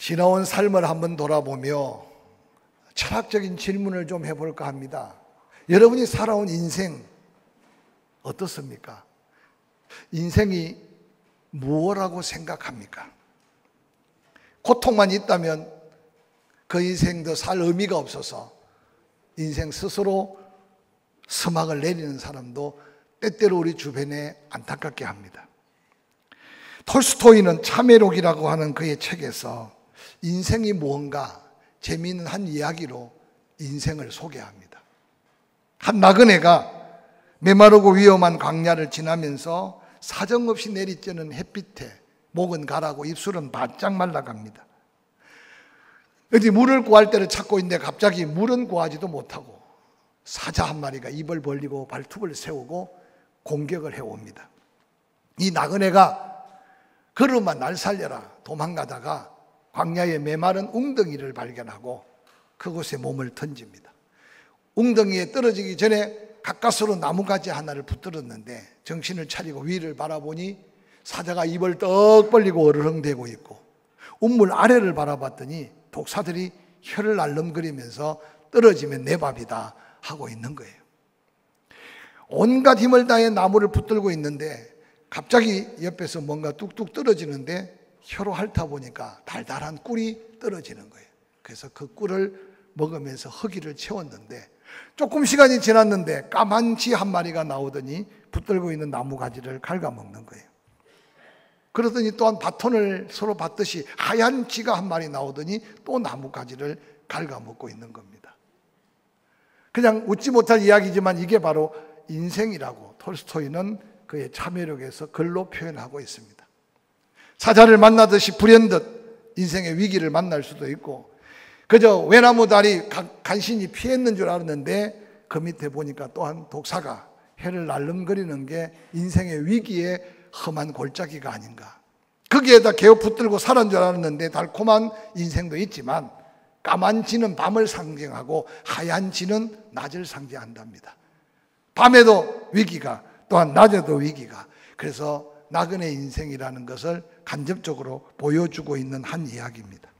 지나온 삶을 한번 돌아보며 철학적인 질문을 좀 해볼까 합니다. 여러분이 살아온 인생 어떻습니까? 인생이 무엇이라고 생각합니까? 고통만 있다면 그 인생도 살 의미가 없어서 인생 스스로 서막을 내리는 사람도 때때로 우리 주변에 안타깝게 합니다. 톨스토이는 참회록이라고 하는 그의 책에서 인생이 무언가 재미있는 한 이야기로 인생을 소개합니다. 한 나그네가 메마르고 위험한 광야를 지나면서 사정없이 내리쬐는 햇빛에 목은 가라고 입술은 바짝 말라갑니다. 어디 물을 구할 때를 찾고 있는데 갑자기 물은 구하지도 못하고 사자 한 마리가 입을 벌리고 발톱을 세우고 공격을 해옵니다. 이 나그네가 걸음아 날 살려라 도망가다가 광야의 메마른 웅덩이를 발견하고 그곳에 몸을 던집니다. 웅덩이에 떨어지기 전에 가까스로 나무가지 하나를 붙들었는데 정신을 차리고 위를 바라보니 사자가 입을 떡 벌리고 어르렁대고 있고 운물 아래를 바라봤더니 독사들이 혀를 날름거리면서 떨어지면 내 밥이다 하고 있는 거예요. 온갖 힘을 다해 나무를 붙들고 있는데 갑자기 옆에서 뭔가 뚝뚝 떨어지는데 혀로 핥아보니까 달달한 꿀이 떨어지는 거예요. 그래서 그 꿀을 먹으면서 허기를 채웠는데 조금 시간이 지났는데 까만 쥐 한 마리가 나오더니 붙들고 있는 나무가지를 갉아먹는 거예요. 그러더니 또한 바톤을 서로 받듯이 하얀 쥐가 한 마리 나오더니 또 나무가지를 갉아먹고 있는 겁니다. 그냥 웃지 못할 이야기지만 이게 바로 인생이라고 톨스토이는 그의 참회록에서 글로 표현하고 있습니다. 사자를 만나듯이 불현듯 인생의 위기를 만날 수도 있고 그저 외나무 다리 간신히 피했는 줄 알았는데 그 밑에 보니까 또한 독사가 해를 날름거리는 게 인생의 위기의 험한 골짜기가 아닌가. 거기에다 개어 붙들고 살은 줄 알았는데 달콤한 인생도 있지만 까만 쥐는 밤을 상징하고 하얀 쥐는 낮을 상징한답니다. 밤에도 위기가 또한 낮에도 위기가. 그래서 나그네 인생이라는 것을 간접적으로 보여주고 있는 한 이야기입니다.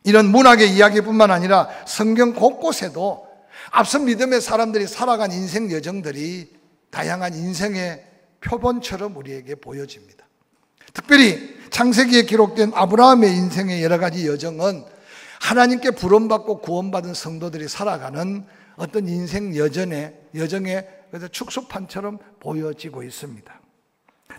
이런 문학의 이야기뿐만 아니라 성경 곳곳에도 앞선 믿음의 사람들이 살아간 인생 여정들이 다양한 인생의 표본처럼 우리에게 보여집니다. 특별히 창세기에 기록된 아브라함의 인생의 여러 가지 여정은 하나님께 부름받고 구원받은 성도들이 살아가는 어떤 인생 여정의 축소판처럼 보여지고 있습니다.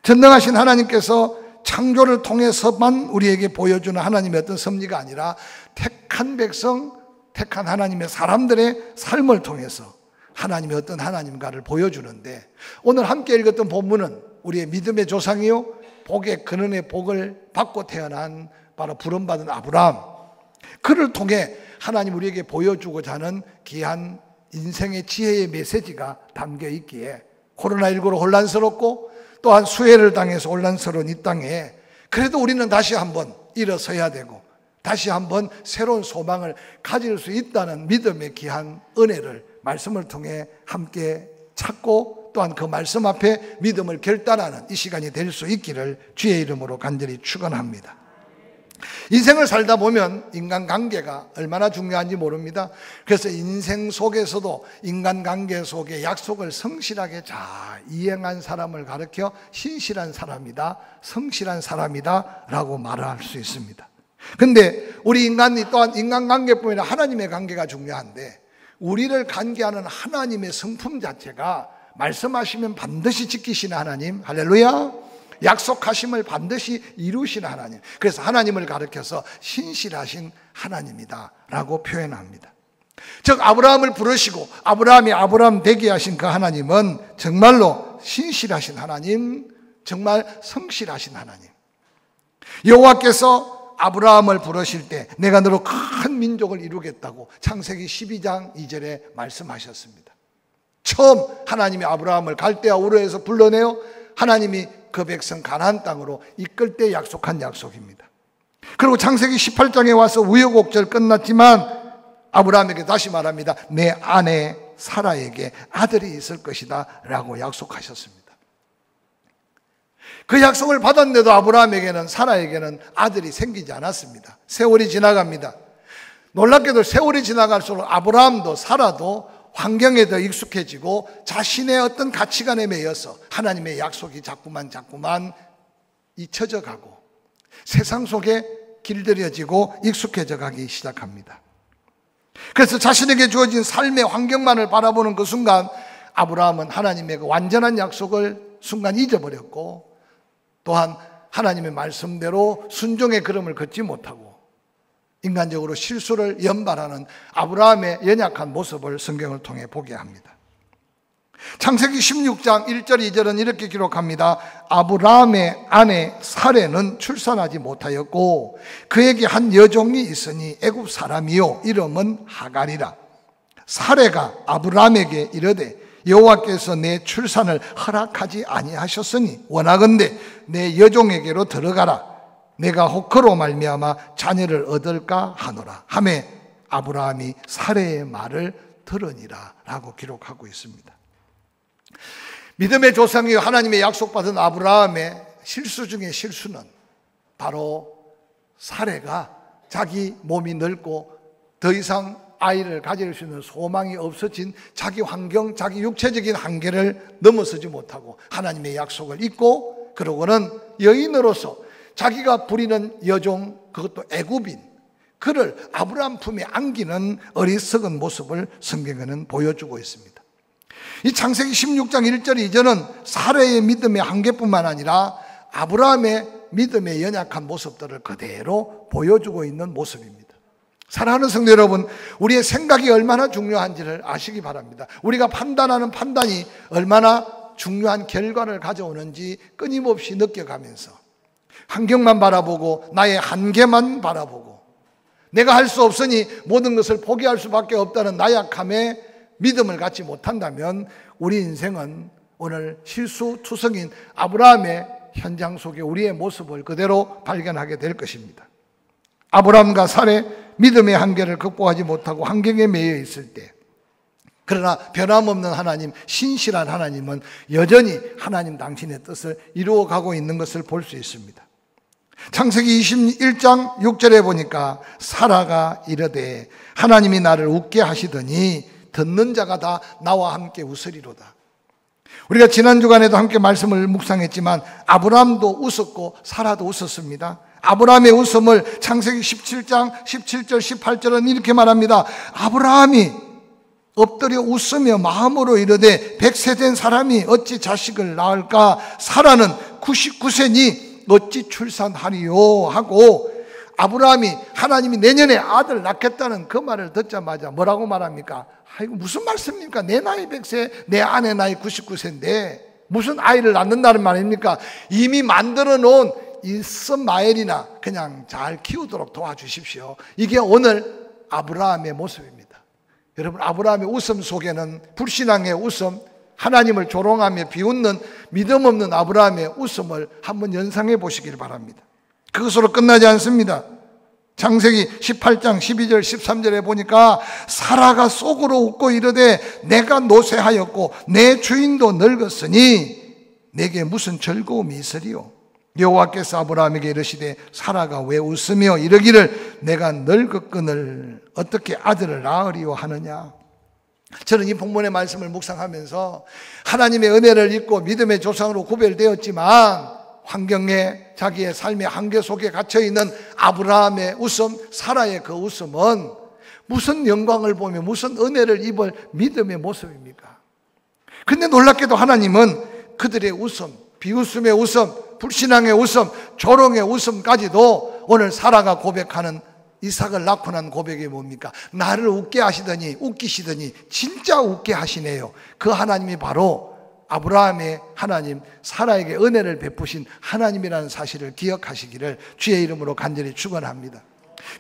전능하신 하나님께서 창조를 통해서만 우리에게 보여주는 하나님의 어떤 섭리가 아니라 택한 백성, 택한 하나님의 사람들의 삶을 통해서 하나님의 어떤 하나님과를 보여주는데 오늘 함께 읽었던 본문은 우리의 믿음의 조상이요 복의 근원의 복을 받고 태어난 바로 부름받은 아브라함, 그를 통해 하나님 우리에게 보여주고자 하는 귀한 인생의 지혜의 메시지가 담겨 있기에 코로나19로 혼란스럽고 또한 수해를 당해서 혼란스러운 이 땅에 그래도 우리는 다시 한번 일어서야 되고 다시 한번 새로운 소망을 가질 수 있다는 믿음의 귀한 은혜를 말씀을 통해 함께 찾고 또한 그 말씀 앞에 믿음을 결단하는 이 시간이 될 수 있기를 주의 이름으로 간절히 축원합니다. 인생을 살다 보면 인간관계가 얼마나 중요한지 모릅니다. 그래서 인생 속에서도 인간관계 속에 약속을 성실하게 잘 이행한 사람을 가르쳐 신실한 사람이다, 성실한 사람이다 라고 말할 수 있습니다. 근데 우리 인간이 또한 인간관계뿐만 아니라 하나님의 관계가 중요한데 우리를 관계하는 하나님의 성품 자체가 말씀하시면 반드시 지키시는 하나님, 할렐루야, 약속하심을 반드시 이루시는 하나님. 그래서 하나님을 가르쳐서 신실하신 하나님이다 라고 표현합니다. 즉 아브라함을 부르시고 아브라함이 아브라함 되게 하신 그 하나님은 정말로 신실하신 하나님, 정말 성실하신 하나님. 여호와께서 아브라함을 부르실 때 내가 너로 큰 민족을 이루겠다고 창세기 12장 2절에 말씀하셨습니다. 처음 하나님이 아브라함을 갈대아 우르에서 불러내어 하나님이 그 백성 가나안 땅으로 이끌 때 약속한 약속입니다. 그리고 창세기 18장에 와서 우여곡절 끝났지만 아브라함에게 다시 말합니다. 내 아내 사라에게 아들이 있을 것이다 라고 약속하셨습니다. 그 약속을 받았는데도 아브라함에게는, 사라에게는 아들이 생기지 않았습니다. 세월이 지나갑니다. 놀랍게도 세월이 지나갈수록 아브라함도 사라도 환경에 더 익숙해지고 자신의 어떤 가치관에 매여서 하나님의 약속이 자꾸만 잊혀져 가고 세상 속에 길들여지고 익숙해져 가기 시작합니다. 그래서 자신에게 주어진 삶의 환경만을 바라보는 그 순간 아브라함은 하나님의 그 완전한 약속을 순간 잊어버렸고, 또한 하나님의 말씀대로 순종의 걸음을 걷지 못하고 인간적으로 실수를 연발하는 아브라함의 연약한 모습을 성경을 통해 보게 합니다. 창세기 16장 1절 2절은 이렇게 기록합니다. 아브라함의 아내 사레는 출산하지 못하였고 그에게 한 여종이 있으니 애굽 사람이요 이름은 하갈이라. 사레가 아브라함에게 이르되 여호와께서 내 출산을 허락하지 아니하셨으니 원하건대 내 여종에게로 들어가라. 내가 혹 그로 말미암아 자녀를 얻을까 하노라 하매 아브라함이 사레의 말을 들으니라 라고 기록하고 있습니다. 믿음의 조상이요 하나님의 약속받은 아브라함의 실수 중에 실수는 바로 사레가 자기 몸이 늙고 더 이상 아이를 가질 수 있는 소망이 없어진 자기 환경, 자기 육체적인 한계를 넘어서지 못하고 하나님의 약속을 잊고, 그러고는 여인으로서 자기가 부리는 여종, 그것도 애굽인, 그를 아브라함 품에 안기는 어리석은 모습을 성경에는 보여주고 있습니다. 이 창세기 16장 1절 2절은 사레의 믿음의 한계뿐만 아니라 아브라함의 믿음의 연약한 모습들을 그대로 보여주고 있는 모습입니다. 사랑하는 성도 여러분, 우리의 생각이 얼마나 중요한지를 아시기 바랍니다. 우리가 판단하는 판단이 얼마나 중요한 결과를 가져오는지 끊임없이 느껴가면서 환경만 바라보고 나의 한계만 바라보고 내가 할 수 없으니 모든 것을 포기할 수밖에 없다는 나약함에 믿음을 갖지 못한다면 우리 인생은 오늘 실수투성인 아브라함의 현장 속에 우리의 모습을 그대로 발견하게 될 것입니다. 아브라함과 사레 믿음의 한계를 극복하지 못하고 환경에 매여 있을 때, 그러나 변함없는 하나님, 신실한 하나님은 여전히 하나님 당신의 뜻을 이루어가고 있는 것을 볼 수 있습니다. 창세기 21장 6절에 보니까 사라가 이르되 하나님이 나를 웃게 하시더니 듣는 자가 다 나와 함께 웃으리로다. 우리가 지난 주간에도 함께 말씀을 묵상했지만 아브라함도 웃었고 사라도 웃었습니다. 아브라함의 웃음을 창세기 17장 17절 18절은 이렇게 말합니다. 아브라함이 엎드려 웃으며 마음으로 이르되 100세 된 사람이 어찌 자식을 낳을까? 사라는 99세니 어찌 출산하리요? 하고 아브라함이 하나님이 내년에 아들 낳겠다는 그 말을 듣자마자 뭐라고 말합니까? 아이고 무슨 말씀입니까? 내 나이 100세, 내 아내 나이 99세인데 무슨 아이를 낳는다는 말입니까? 이미 만들어 놓은 이스마엘이나 그냥 잘 키우도록 도와주십시오. 이게 오늘 아브라함의 모습입니다. 여러분, 아브라함의 웃음 속에는 불신앙의 웃음, 하나님을 조롱하며 비웃는 믿음 없는 아브라함의 웃음을 한번 연상해 보시길 바랍니다. 그것으로 끝나지 않습니다. 창세기 18장 12절 13절에 보니까 사라가 속으로 웃고 이르되 내가 노쇠하였고 내 주인도 늙었으니 내게 무슨 즐거움이 있으리요? 여호와께서 아브라함에게 이르시되 사라가 왜 웃으며 이르기를 내가 늙었거늘 어떻게 아들을 낳으리요 하느냐? 저는 이 본문의 말씀을 묵상하면서 하나님의 은혜를 잊고 믿음의 조상으로 구별되었지만 환경에 자기의 삶의 한계 속에 갇혀있는 아브라함의 웃음, 사라의 그 웃음은 무슨 영광을 보며 무슨 은혜를 입을 믿음의 모습입니까? 근데 놀랍게도 하나님은 그들의 웃음, 비웃음의 웃음, 불신앙의 웃음, 조롱의 웃음까지도 오늘 사라가 고백하는 이삭을 낳고 난 고백이 뭡니까? 나를 웃게 하시더니 웃기시더니 진짜 웃게 하시네요. 그 하나님이 바로 아브라함의 하나님, 사라에게 은혜를 베푸신 하나님이라는 사실을 기억하시기를 주의 이름으로 간절히 축원합니다.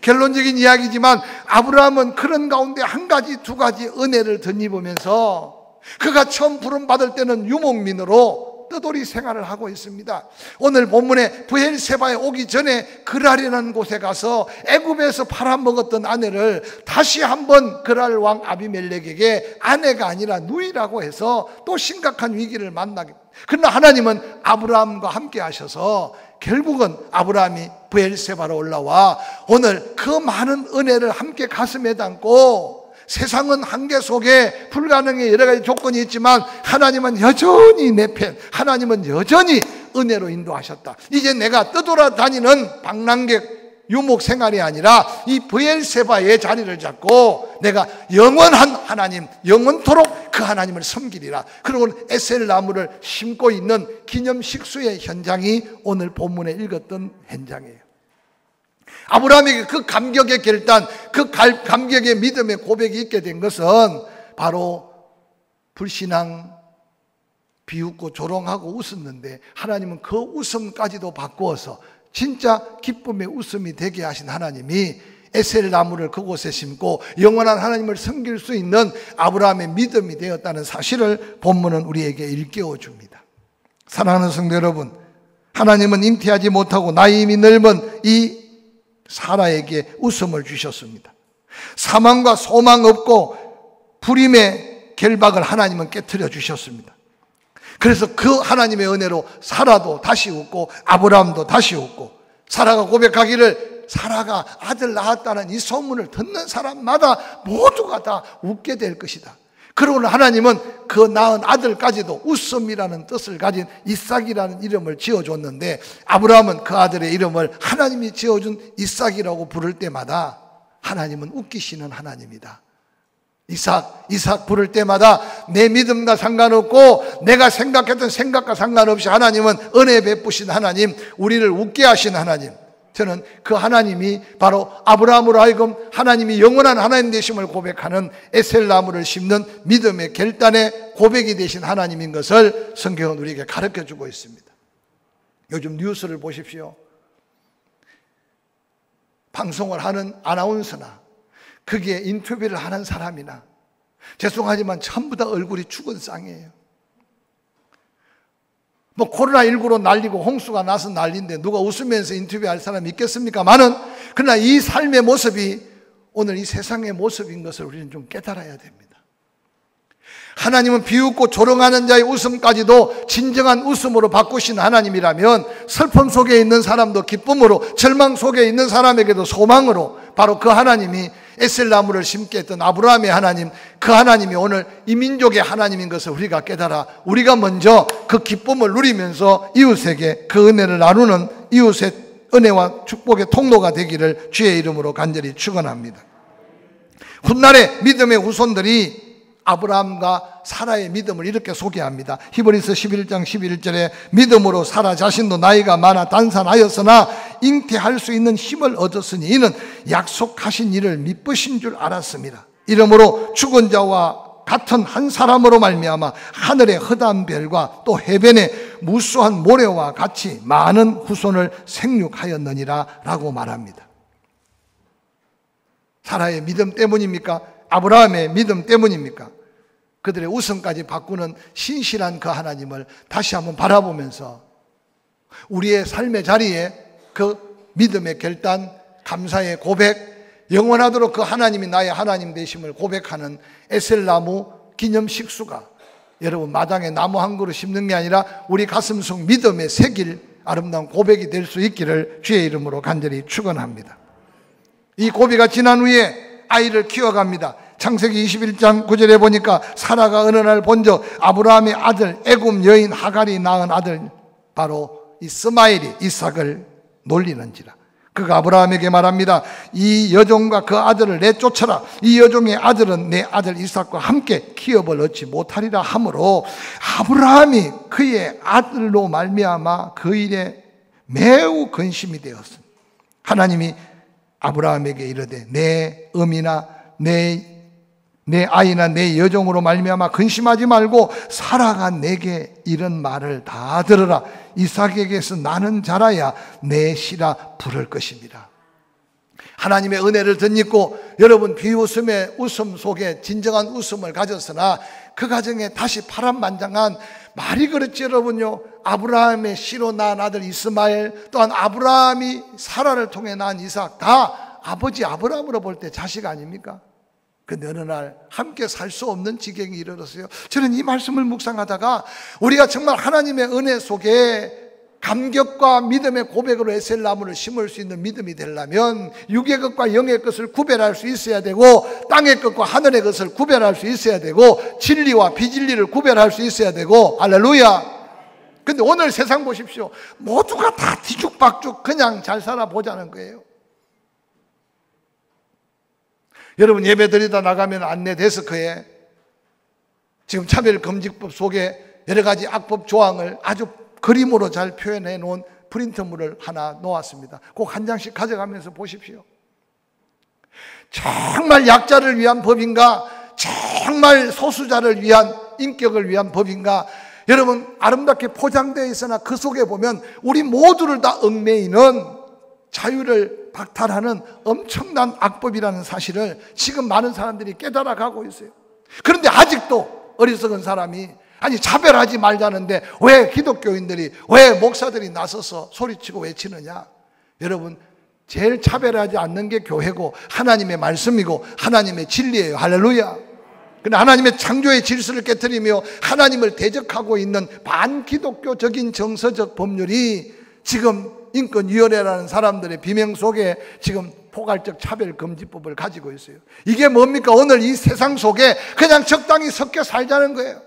결론적인 이야기지만 아브라함은 그런 가운데 한 가지 두 가지 은혜를 덧입으면서 그가 처음 부름받을 때는 유목민으로 떠돌이 생활을 하고 있습니다. 오늘 본문에 브엘세바에 오기 전에 그랄이라는 곳에 가서 애굽에서 팔아먹었던 아내를 다시 한번 그랄 왕 아비멜렉에게 아내가 아니라 누이라고 해서 또 심각한 위기를 만나게 그러나 하나님은 아브라함과 함께 하셔서 결국은 아브라함이 브엘세바로 올라와 오늘 그 많은 은혜를 함께 가슴에 담고, 세상은 한계 속에 불가능의 여러 가지 조건이 있지만 하나님은 여전히 내 편, 하나님은 여전히 은혜로 인도하셨다. 이제 내가 떠돌아다니는 방랑객 유목 생활이 아니라 이 브엘세바의 자리를 잡고 내가 영원한 하나님, 영원토록 그 하나님을 섬기리라. 그리고 에셀 나무를 심고 있는 기념식수의 현장이 오늘 본문에 읽었던 현장이에요. 아브라함에게 그 감격의 결단, 그 감격의 믿음의 고백이 있게 된 것은 바로 불신앙, 비웃고 조롱하고 웃었는데 하나님은 그 웃음까지도 바꾸어서 진짜 기쁨의 웃음이 되게 하신 하나님이 에셀 나무를 그곳에 심고 영원한 하나님을 섬길 수 있는 아브라함의 믿음이 되었다는 사실을 본문은 우리에게 일깨워 줍니다. 사랑하는 성도 여러분, 하나님은 잉태하지 못하고 나이임이 넓은 이 사라에게 웃음을 주셨습니다. 사망과 소망 없고 불임의 결박을 하나님은 깨트려 주셨습니다. 그래서 그 하나님의 은혜로 사라도 다시 웃고 아브라함도 다시 웃고, 사라가 고백하기를 사라가 아들 낳았다는 이 소문을 듣는 사람마다 모두가 다 웃게 될 것이다. 그러고 하나님은 그 낳은 아들까지도 웃음이라는 뜻을 가진 이삭이라는 이름을 지어줬는데, 아브라함은 그 아들의 이름을 하나님이 지어준 이삭이라고 부를 때마다 하나님은 웃기시는 하나님이다. 이삭 부를 때마다 내 믿음과 상관없고 내가 생각했던 생각과 상관없이 하나님은 은혜 베푸신 하나님, 우리를 웃게 하신 하나님, 저는 그 하나님이 바로 아브라함으로 하여금 하나님이 영원한 하나님 되심을 고백하는 에셀 나무를 심는 믿음의 결단의 고백이 되신 하나님인 것을 성경은 우리에게 가르쳐주고 있습니다. 요즘 뉴스를 보십시오. 방송을 하는 아나운서나 거기에 인터뷰를 하는 사람이나 죄송하지만 전부 다 얼굴이 죽은 쌍이에요. 뭐 코로나19로 난리고 홍수가 나서 난리인데 누가 웃으면서 인터뷰할 사람이 있겠습니까마는, 그러나 이 삶의 모습이 오늘 이 세상의 모습인 것을 우리는 좀 깨달아야 됩니다. 하나님은 비웃고 조롱하는 자의 웃음까지도 진정한 웃음으로 바꾸신 하나님이라면 슬픔 속에 있는 사람도 기쁨으로, 절망 속에 있는 사람에게도 소망으로, 바로 그 하나님이 에셀 나무를 심게 했던 아브라함의 하나님, 그 하나님이 오늘 이 민족의 하나님인 것을 우리가 깨달아 우리가 먼저 그 기쁨을 누리면서 이웃에게 그 은혜를 나누는 이웃의 은혜와 축복의 통로가 되기를 주의 이름으로 간절히 축원합니다. 훗날의 믿음의 후손들이 아브라함과 사라의 믿음을 이렇게 소개합니다. 히브리서 11장 11절에 믿음으로 사라 자신도 나이가 많아 단산하였으나 잉태할 수 있는 힘을 얻었으니 이는 약속하신 이를 미쁘신 줄 알았습니다. 이러므로 죽은 자와 같은 한 사람으로 말미암아 하늘의 허다한 별과 또 해변의 무수한 모래와 같이 많은 후손을 생육하였느니라 라고 말합니다. 사라의 믿음 때문입니까? 아브라함의 믿음 때문입니까? 그들의 웃음까지 바꾸는 신실한 그 하나님을 다시 한번 바라보면서 우리의 삶의 자리에 그 믿음의 결단, 감사의 고백, 영원하도록 그 하나님이 나의 하나님 되심을 고백하는 에셀나무 기념식수가 여러분 마당에 나무 한 그루 심는 게 아니라 우리 가슴 속 믿음의 새길 아름다운 고백이 될 수 있기를 주의 이름으로 간절히 축원합니다. 이 고비가 지난 후에 아이를 키워갑니다. 창세기 21장 9절에 보니까 사라가 어느 날 본적 아브라함의 아들 애굽 여인 하갈이 낳은 아들 바로 이스마엘이 이삭을 놀리는지라. 그가 아브라함에게 말합니다. 이 여종과 그 아들을 내쫓아라. 이 여종의 아들은 내 아들 이삭과 함께 기업을 얻지 못하리라 하므로 아브라함이 그의 아들로 말미암아 그 일에 매우 근심이 되었습니다. 하나님이 아브라함에게 이르되 내 음이나 내 아이나 내 여종으로 말미암아 근심하지 말고 사라가 내게 이런 말을 다 들으라. 이삭에게서 나는 자라야 내 시라 부를 것입니다. 하나님의 은혜를 덧입고 여러분 비웃음의 웃음 속에 진정한 웃음을 가졌으나 그 가정에 다시 파란만장한 말이 그렇지 여러분요. 아브라함의 씨로 낳은 아들 이스마엘, 또한 아브라함이 사라를 통해 낳은 이삭, 다 아버지 아브라함으로 볼 때 자식 아닙니까? 근데 어느 날 함께 살 수 없는 지경이 이르렀어요. 저는 이 말씀을 묵상하다가 우리가 정말 하나님의 은혜 속에 감격과 믿음의 고백으로 에셀나무를 심을 수 있는 믿음이 되려면 육의 것과 영의 것을 구별할 수 있어야 되고, 땅의 것과 하늘의 것을 구별할 수 있어야 되고, 진리와 비진리를 구별할 수 있어야 되고. 할렐루야. 근데 오늘 세상 보십시오. 모두가 다 뒤죽박죽 그냥 잘 살아보자는 거예요. 여러분, 예배 드리다 나가면 안내 데스크에 지금 차별금지법 속에 여러 가지 악법 조항을 아주 그림으로 잘 표현해 놓은 프린터물을 하나 놓았습니다. 꼭 한 장씩 가져가면서 보십시오. 정말 약자를 위한 법인가? 정말 소수자를 위한, 인격을 위한 법인가? 여러분, 아름답게 포장되어 있으나 그 속에 보면 우리 모두를 다 얽매이는, 자유를 박탈하는 엄청난 악법이라는 사실을 지금 많은 사람들이 깨달아가고 있어요. 그런데 아직도 어리석은 사람이, 아니 차별하지 말자는데 왜 기독교인들이, 왜 목사들이 나서서 소리치고 외치느냐? 여러분, 제일 차별하지 않는 게 교회고 하나님의 말씀이고 하나님의 진리예요. 할렐루야. 그런데 하나님의 창조의 질서를 깨트리며 하나님을 대적하고 있는 반기독교적인 정서적 법률이 지금 인권위원회라는 사람들의 비명 속에 지금 포괄적 차별금지법을 가지고 있어요. 이게 뭡니까? 오늘 이 세상 속에 그냥 적당히 섞여 살자는 거예요.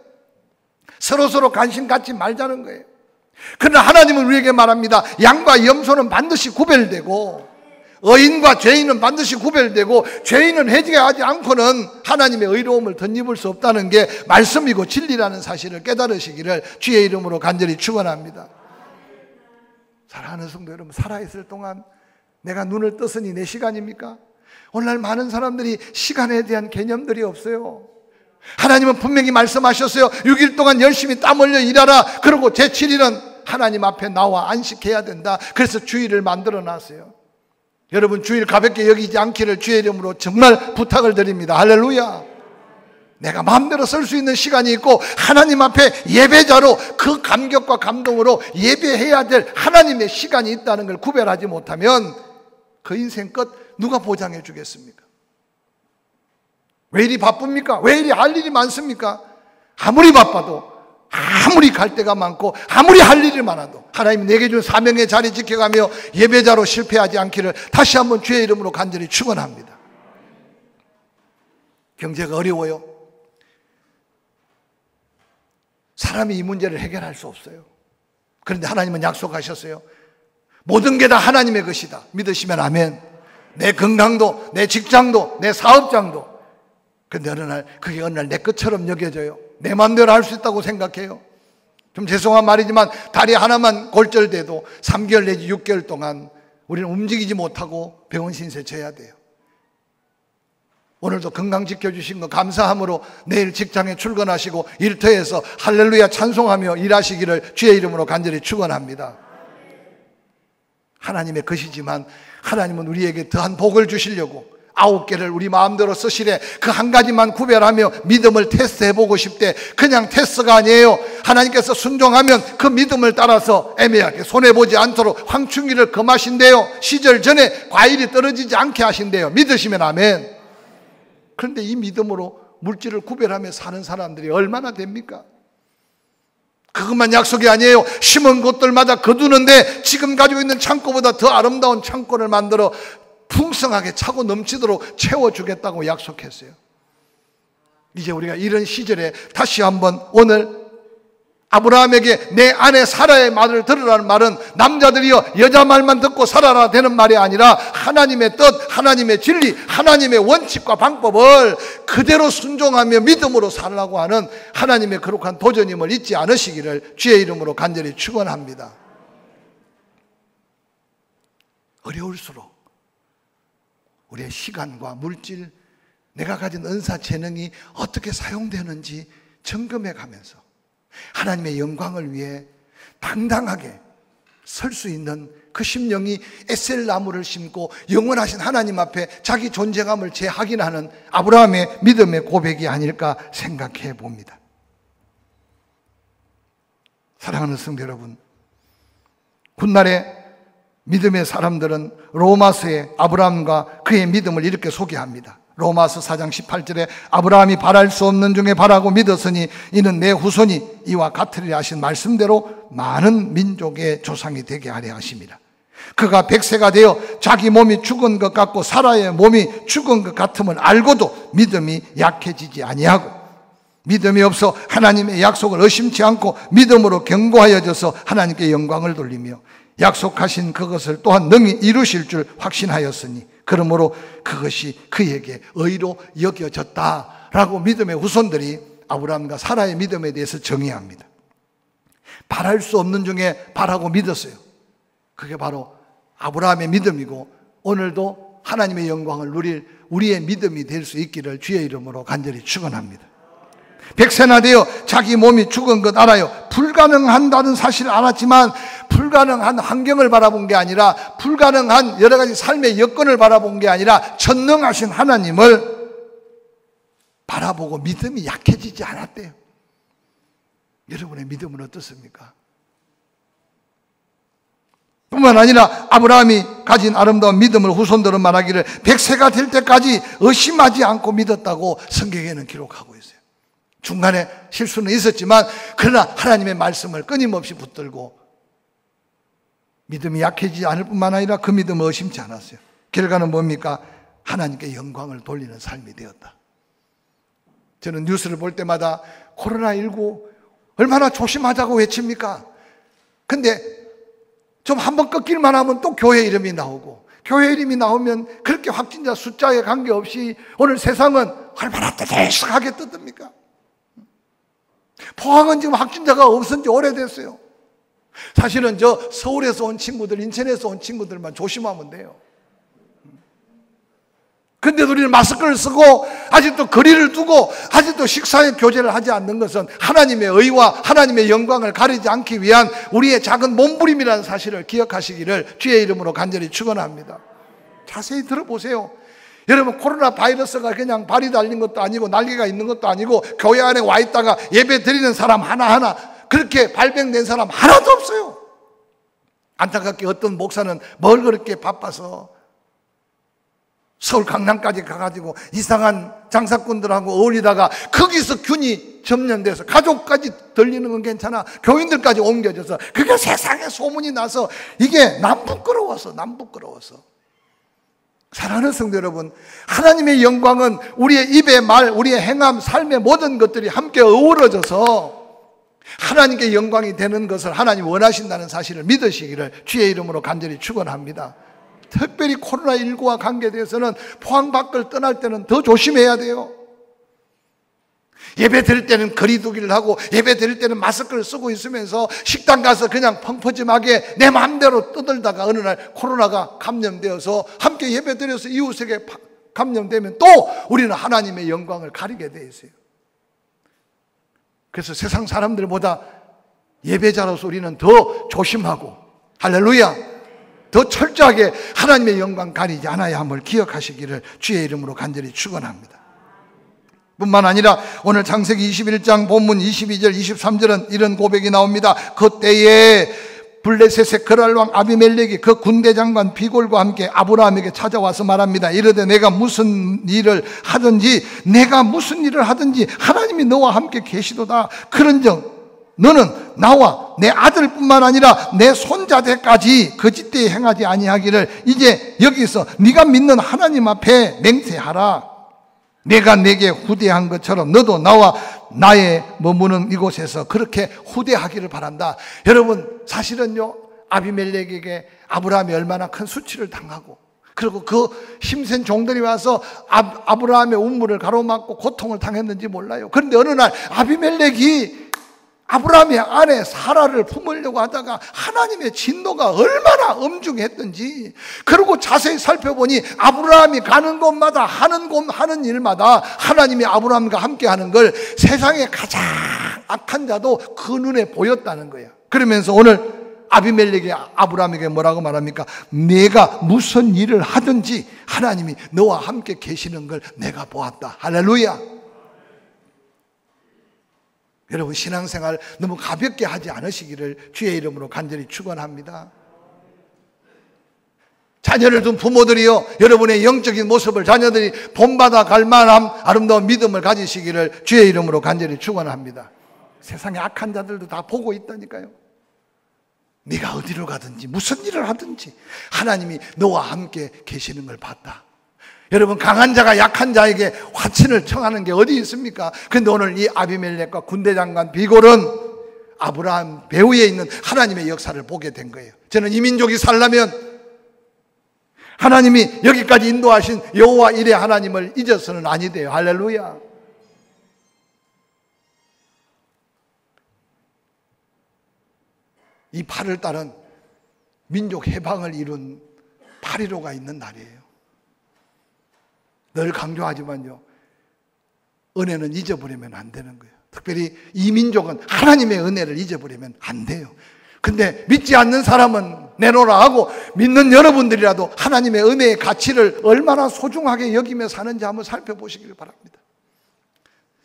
서로서로 관심 갖지 말자는 거예요. 그러나 하나님은 우리에게 말합니다. 양과 염소는 반드시 구별되고, 의인과 죄인은 반드시 구별되고, 죄인은 해지하지 않고는 하나님의 의로움을 덧입을 수 없다는 게 말씀이고 진리라는 사실을 깨달으시기를 주의 이름으로 간절히 축원합니다. 사랑하는 성도 여러분, 살아있을 동안 내가 눈을 떴으니 내 시간입니까? 오늘날 많은 사람들이 시간에 대한 개념들이 없어요. 하나님은 분명히 말씀하셨어요. 6일 동안 열심히 땀 흘려 일하라. 그리고 제7일은 하나님 앞에 나와 안식해야 된다. 그래서 주일을 만들어 놨어요. 여러분, 주일 가볍게 여기지 않기를 주의 이름으로 정말 부탁을 드립니다. 할렐루야. 내가 마음대로 쓸 수 있는 시간이 있고, 하나님 앞에 예배자로 그 감격과 감동으로 예배해야 될 하나님의 시간이 있다는 걸 구별하지 못하면 그 인생 끝 누가 보장해 주겠습니까? 왜 이리 바쁩니까? 왜 이리 할 일이 많습니까? 아무리 바빠도, 아무리 갈 데가 많고, 아무리 할 일이 많아도 하나님 내게 준 사명의 자리 지켜가며 예배자로 실패하지 않기를 다시 한번 주의 이름으로 간절히 축원합니다. 경제가 어려워요. 사람이 이 문제를 해결할 수 없어요. 그런데 하나님은 약속하셨어요. 모든 게 다 하나님의 것이다. 믿으시면 아멘. 내 건강도, 내 직장도, 내 사업장도. 그런데 그게 어느 날 내 것처럼 여겨져요. 내 마음대로 할 수 있다고 생각해요. 좀 죄송한 말이지만 다리 하나만 골절돼도 3개월 내지 6개월 동안 우리는 움직이지 못하고 병원 신세 져야 돼요. 오늘도 건강 지켜주신 거 감사함으로 내일 직장에 출근하시고 일터에서 할렐루야 찬송하며 일하시기를 주의 이름으로 간절히 축원합니다. 하나님의 것이지만 하나님은 우리에게 더한 복을 주시려고 9개를 우리 마음대로 쓰시래. 그 한 가지만 구별하며 믿음을 테스트해보고 싶대. 그냥 테스트가 아니에요. 하나님께서 순종하면 그 믿음을 따라서 애매하게 손해보지 않도록 황충기를 금하신대요. 시절 전에 과일이 떨어지지 않게 하신대요. 믿으시면 아멘. 그런데 이 믿음으로 물질을 구별하며 사는 사람들이 얼마나 됩니까? 그것만 약속이 아니에요. 심은 곳들마다 거두는데 지금 가지고 있는 창고보다 더 아름다운 창고를 만들어 풍성하게 차고 넘치도록 채워주겠다고 약속했어요. 이제 우리가 이런 시절에 다시 한번 오늘 아브라함에게 내 아내 사라의 말을 들으라는 말은 남자들이여 여자 말만 듣고 살아라 되는 말이 아니라 하나님의 뜻, 하나님의 진리, 하나님의 원칙과 방법을 그대로 순종하며 믿음으로 살라고 하는 하나님의 거룩한 도전임을 잊지 않으시기를 주의 이름으로 간절히 축원합니다. 어려울수록 우리의 시간과 물질, 내가 가진 은사, 재능이 어떻게 사용되는지 점검해 가면서 하나님의 영광을 위해 당당하게 설 수 있는 그 심령이 에셀나무를 심고 영원하신 하나님 앞에 자기 존재감을 재확인하는 아브라함의 믿음의 고백이 아닐까 생각해 봅니다. 사랑하는 성도 여러분, 훗날에 믿음의 사람들은 로마서에 아브라함과 그의 믿음을 이렇게 소개합니다. 로마서 4장 18절에 아브라함이 바랄 수 없는 중에 바라고 믿었으니 이는 내 후손이 이와 같으리라 하신 말씀대로 많은 민족의 조상이 되게 하려 하심이라. 그가 100세가 되어 자기 몸이 죽은 것 같고 사라의 몸이 죽은 것 같음을 알고도 믿음이 약해지지 아니하고 믿음이 없어 하나님의 약속을 의심치 않고 믿음으로 견고하여져서 하나님께 영광을 돌리며 약속하신 그것을 또한 능히 이루실 줄 확신하였으니 그러므로 그것이 그에게 의로 여겨졌다라고 믿음의 후손들이 아브라함과 사라의 믿음에 대해서 정의합니다. 바랄 수 없는 중에 바라고 믿었어요. 그게 바로 아브라함의 믿음이고 오늘도 하나님의 영광을 누릴 우리의 믿음이 될 수 있기를 주의 이름으로 간절히 축원합니다. 100세나 되어 자기 몸이 죽은 것 알아요. 불가능한다는 사실을 알았지만 불가능한 환경을 바라본 게 아니라 불가능한 여러 가지 삶의 여건을 바라본 게 아니라 전능하신 하나님을 바라보고 믿음이 약해지지 않았대요. 여러분의 믿음은 어떻습니까? 뿐만 아니라 아브라함이 가진 아름다운 믿음을 후손들은 말하기를 100세가 될 때까지 의심하지 않고 믿었다고 성경에는 기록하고 있어요. 중간에 실수는 있었지만 그러나 하나님의 말씀을 끊임없이 붙들고 믿음이 약해지지 않을 뿐만 아니라 그 믿음을 의심치 않았어요. 결과는 뭡니까? 하나님께 영광을 돌리는 삶이 되었다. 저는 뉴스를 볼 때마다 코로나19 얼마나 조심하자고 외칩니까? 근데 좀 한번 꺾일만 하면 또 교회 이름이 나오고 교회 이름이 나오면 그렇게 확진자 숫자에 관계없이 오늘 세상은 얼마나 뜨뜻하게 뜯습니까? 포항은 지금 확진자가 없은 지 오래됐어요. 사실은 저 서울에서 온 친구들, 인천에서 온 친구들만 조심하면 돼요. 근데 우리는 마스크를 쓰고 아직도 거리를 두고 아직도 식사의 교제를 하지 않는 것은 하나님의 의와 하나님의 영광을 가리지 않기 위한 우리의 작은 몸부림이라는 사실을 기억하시기를 주의 이름으로 간절히 축원합니다. 자세히 들어보세요. 여러분, 코로나 바이러스가 그냥 발이 달린 것도 아니고 날개가 있는 것도 아니고 교회 안에 와 있다가 예배 드리는 사람 하나하나 그렇게 발병된 사람 하나도 없어요. 안타깝게 어떤 목사는 뭘 그렇게 바빠서 서울 강남까지 가가지고 이상한 장사꾼들하고 어울리다가 거기서 균이 점령돼서 가족까지 들리는 건 괜찮아 교인들까지 옮겨져서 그게 세상에 소문이 나서 이게 남 부끄러워서 사랑하는 성도 여러분, 하나님의 영광은 우리의 입의 말, 우리의 행함, 삶의 모든 것들이 함께 어우러져서 하나님께 영광이 되는 것을 하나님 원하신다는 사실을 믿으시기를 주의 이름으로 간절히 축원합니다. 특별히 코로나19와 관계돼서는 포항 밖을 떠날 때는 더 조심해야 돼요. 예배 드릴 때는 거리 두기를 하고 예배 드릴 때는 마스크를 쓰고 있으면서 식당 가서 그냥 펑퍼짐하게 내 마음대로 떠들다가 어느 날 코로나가 감염되어서 함께 예배 드려서 이웃에게 감염되면 또 우리는 하나님의 영광을 가리게 돼 있어요. 그래서 세상 사람들보다 예배자로서 우리는 더 조심하고 할렐루야 더 철저하게 하나님의 영광 가리지 않아야 함을 기억하시기를 주의 이름으로 간절히 축원합니다. 뿐만 아니라 오늘 창세기 21장 본문 22절 23절은 이런 고백이 나옵니다. 그때에 블레셋의 그랄왕 아비멜렉이 그 군대 장관 비골과 함께 아브라함에게 찾아와서 말합니다. 이르되 내가 무슨 일을 하든지 하나님이 너와 함께 계시도다. 그런즉 너는 나와 내 아들뿐만 아니라 내 손자들까지 거짓되이 행하지 아니하기를 이제 여기서 네가 믿는 하나님 앞에 맹세하라. 내가 내게 후대한 것처럼 너도 나와 나의 머무는 이곳에서 그렇게 후대하기를 바란다. 여러분, 사실은요, 아비멜렉에게 아브라함이 얼마나 큰 수치를 당하고 그리고 그 힘센 종들이 와서 아브라함의 운물을 가로막고 고통을 당했는지 몰라요. 그런데 어느 날 아비멜렉이 아브라함의 아내 사라를 품으려고 하다가 하나님의 진노가 얼마나 엄중했던지, 그리고 자세히 살펴보니 아브라함이 가는 곳마다 하는 일마다 하나님이 아브라함과 함께 하는 걸 세상에 가장 악한 자도 그 눈에 보였다는 거예요. 그러면서 오늘 아비멜렉이 아브라함에게 뭐라고 말합니까? 내가 무슨 일을 하든지 하나님이 너와 함께 계시는 걸 내가 보았다. 할렐루야. 여러분, 신앙생활 너무 가볍게 하지 않으시기를 주의 이름으로 간절히 축원합니다. 자녀를 둔 부모들이요, 여러분의 영적인 모습을 자녀들이 본받아 갈 만한 아름다운 믿음을 가지시기를 주의 이름으로 간절히 축원합니다. 세상에 악한 자들도 다 보고 있다니까요. 네가 어디로 가든지 무슨 일을 하든지 하나님이 너와 함께 계시는 걸 봤다. 여러분, 강한 자가 약한 자에게 화친을 청하는 게 어디 있습니까? 그런데 오늘 이 아비멜렉과 군대장관 비골은 아브라함 배후에 있는 하나님의 역사를 보게 된 거예요. 저는 이 민족이 살려면 하나님이 여기까지 인도하신 여호와 이레 하나님을 잊어서는 아니 돼요. 할렐루야. 이 8월 달은 민족 해방을 이룬 8.15가 있는 날이에요. 늘 강조하지만요, 은혜는 잊어버리면 안 되는 거예요. 특별히 이 민족은 하나님의 은혜를 잊어버리면 안 돼요. 근데 믿지 않는 사람은 내놓으라 하고 믿는 여러분들이라도 하나님의 은혜의 가치를 얼마나 소중하게 여기며 사는지 한번 살펴보시길 바랍니다.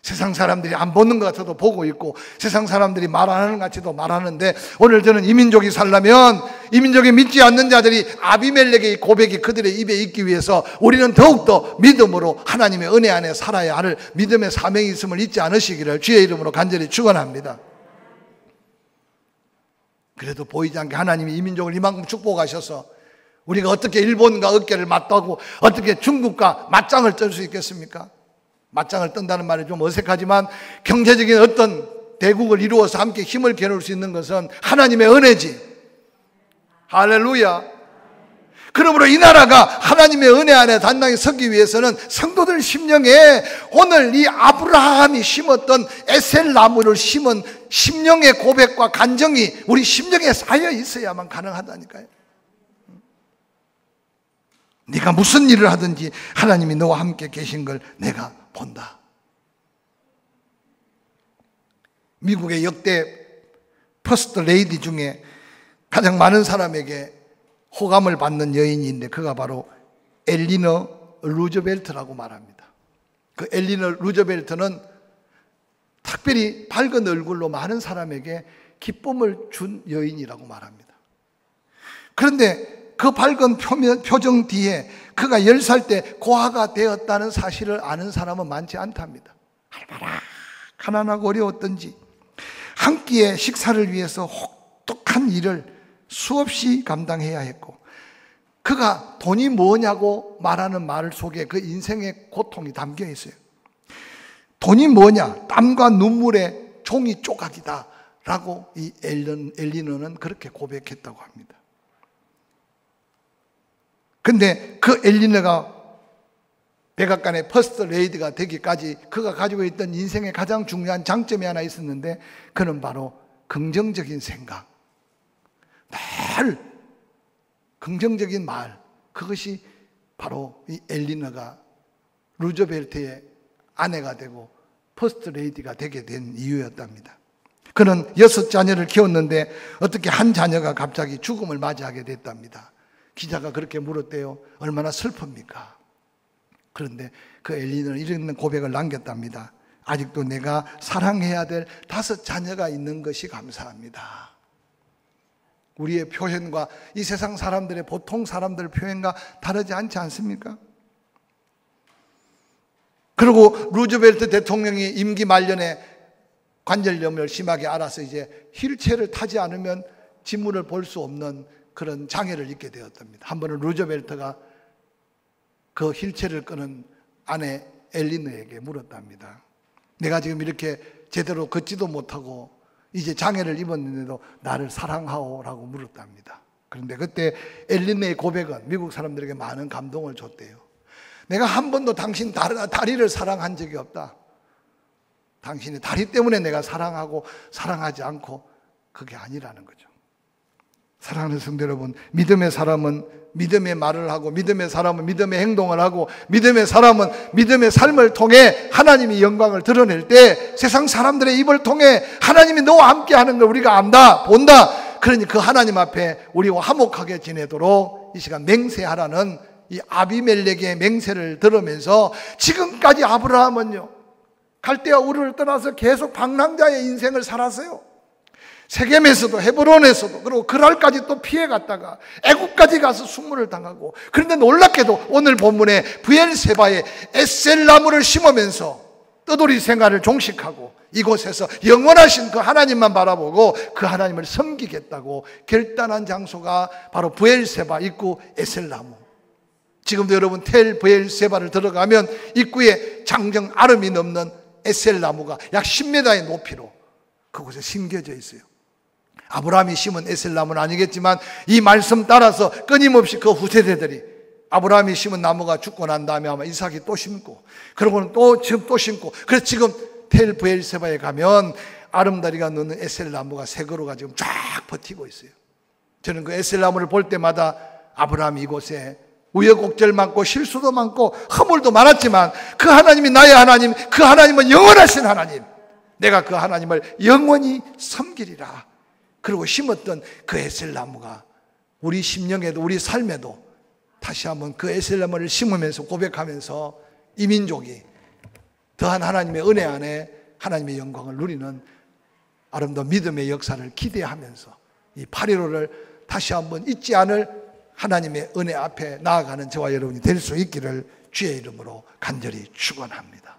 세상 사람들이 안 보는 것 같아도 보고 있고 세상 사람들이 말 안 하는 것 같아도 말하는데, 오늘 저는 이 민족이 살려면 이 민족이 믿지 않는 자들이 아비멜렉의 고백이 그들의 입에 있기 위해서 우리는 더욱더 믿음으로 하나님의 은혜 안에 살아야 할 믿음의 사명이 있음을 잊지 않으시기를 주의 이름으로 간절히 축원합니다. 그래도 보이지 않게 하나님이 이 민족을 이만큼 축복하셔서 우리가 어떻게 일본과 어깨를 맞대고 어떻게 중국과 맞짱을 뜰 수 있겠습니까? 맞짱을 뜬다는 말이 좀 어색하지만 경제적인 어떤 대국을 이루어서 함께 힘을 겨룰 수 있는 것은 하나님의 은혜지. 할렐루야. 그러므로 이 나라가 하나님의 은혜 안에 단단히 서기 위해서는 성도들 심령에 오늘 이 아브라함이 심었던 에셀 나무를 심은 심령의 고백과 간정이 우리 심령에 쌓여 있어야만 가능하다니까요. 네가 무슨 일을 하든지 하나님이 너와 함께 계신 걸 내가 본다. 미국의 역대 퍼스트 레이디 중에 가장 많은 사람에게 호감을 받는 여인인데 그가 바로 엘리너 루즈벨트라고 말합니다. 그 엘리너 루즈벨트는 특별히 밝은 얼굴로 많은 사람에게 기쁨을 준 여인이라고 말합니다. 그런데 그 밝은 표정 뒤에 그가 10살 때 고아가 되었다는 사실을 아는 사람은 많지 않답니다. 얼마나 가난하고 어려웠던지 한 끼의 식사를 위해서 혹독한 일을 수없이 감당해야 했고, 그가 돈이 뭐냐고 말하는 말 속에 그 인생의 고통이 담겨 있어요. 돈이 뭐냐? 땀과 눈물의 종이 조각이다 라고 이 엘리너는 그렇게 고백했다고 합니다. 근데 그 엘리너가 백악관의 퍼스트 레이디가 되기까지 그가 가지고 있던 인생의 가장 중요한 장점이 하나 있었는데, 그는 바로 긍정적인 생각, 늘 긍정적인 말, 그것이 바로 이 엘리너가 루즈벨트의 아내가 되고 퍼스트 레이디가 되게 된 이유였답니다. 그는 6자녀를 키웠는데 어떻게 한 자녀가 갑자기 죽음을 맞이하게 됐답니다. 기자가 그렇게 물었대요. 얼마나 슬픕니까? 그런데 그 엘리너는 이런 고백을 남겼답니다. 아직도 내가 사랑해야 될 5자녀가 있는 것이 감사합니다. 우리의 표현과 이 세상 사람들의, 보통 사람들 표현과 다르지 않지 않습니까? 그리고 루즈벨트 대통령이 임기 말년에 관절염을 심하게 앓아서 이제 휠체어를 타지 않으면 지문을 볼 수 없는 그런 장애를 입게 되었답니다. 한 번은 루즈벨트가 그 휠체어를 끄는 아내 엘리너에게 물었답니다. 내가 지금 이렇게 제대로 걷지도 못하고 이제 장애를 입었는데도 나를 사랑하오라고 물었답니다. 그런데 그때 엘리너의 고백은 미국 사람들에게 많은 감동을 줬대요. 내가 한 번도 당신 다리를 사랑한 적이 없다. 당신의 다리 때문에 내가 사랑하고 사랑하지 않고 그게 아니라는 거죠. 사랑하는 성도 여러분, 믿음의 사람은 믿음의 말을 하고, 믿음의 사람은 믿음의 행동을 하고, 믿음의 사람은 믿음의 삶을 통해 하나님이 영광을 드러낼 때 세상 사람들의 입을 통해 하나님이 너와 함께 하는 걸 우리가 안다, 본다. 그러니 그 하나님 앞에 우리와 화목하게 지내도록 이 시간 맹세하라는 이 아비멜렉의 맹세를 들으면서, 지금까지 아브라함은요, 갈대아 우르를 떠나서 계속 방랑자의 인생을 살았어요. 세겜에서도 헤브론에서도 그리고 그랄까지 또 피해갔다가 애국까지 가서 숙문을 당하고, 그런데 놀랍게도 오늘 본문에 브엘세바에 에셀나무를 심으면서 떠돌이 생활을 종식하고 이곳에서 영원하신 그 하나님만 바라보고 그 하나님을 섬기겠다고 결단한 장소가 바로 브엘세바 입구 에셀나무. 지금도 여러분 텔 브엘세바를 들어가면 입구에 장정 아름이 넘는 에셀나무가 약 10m의 높이로 그곳에 심겨져 있어요. 아브라함이 심은 에셀나무는 아니겠지만 이 말씀 따라서 끊임없이 그 후세대들이 아브라함이 심은 나무가 죽고 난 다음에 아마 이삭이 또 심고, 그러고는 지금 또 심고, 그래서 지금 텔 브엘세바에 가면 아름다리가 넣는 에셀나무가 새 그루가 지금 쫙 버티고 있어요. 저는 그 에셀나무를 볼 때마다 아브라함이 이곳에 우여곡절 많고 실수도 많고 허물도 많았지만 그 하나님이 나의 하나님, 그 하나님은 영원하신 하나님, 내가 그 하나님을 영원히 섬기리라. 그리고 심었던 그 에셀나무가 우리 심령에도 우리 삶에도 다시 한번 그 에셀나무를 심으면서 고백하면서 이 민족이 더한 하나님의 은혜 안에 하나님의 영광을 누리는 아름다운 믿음의 역사를 기대하면서 이 8.15를 다시 한번 잊지 않을 하나님의 은혜 앞에 나아가는 저와 여러분이 될 수 있기를 주의 이름으로 간절히 축원합니다.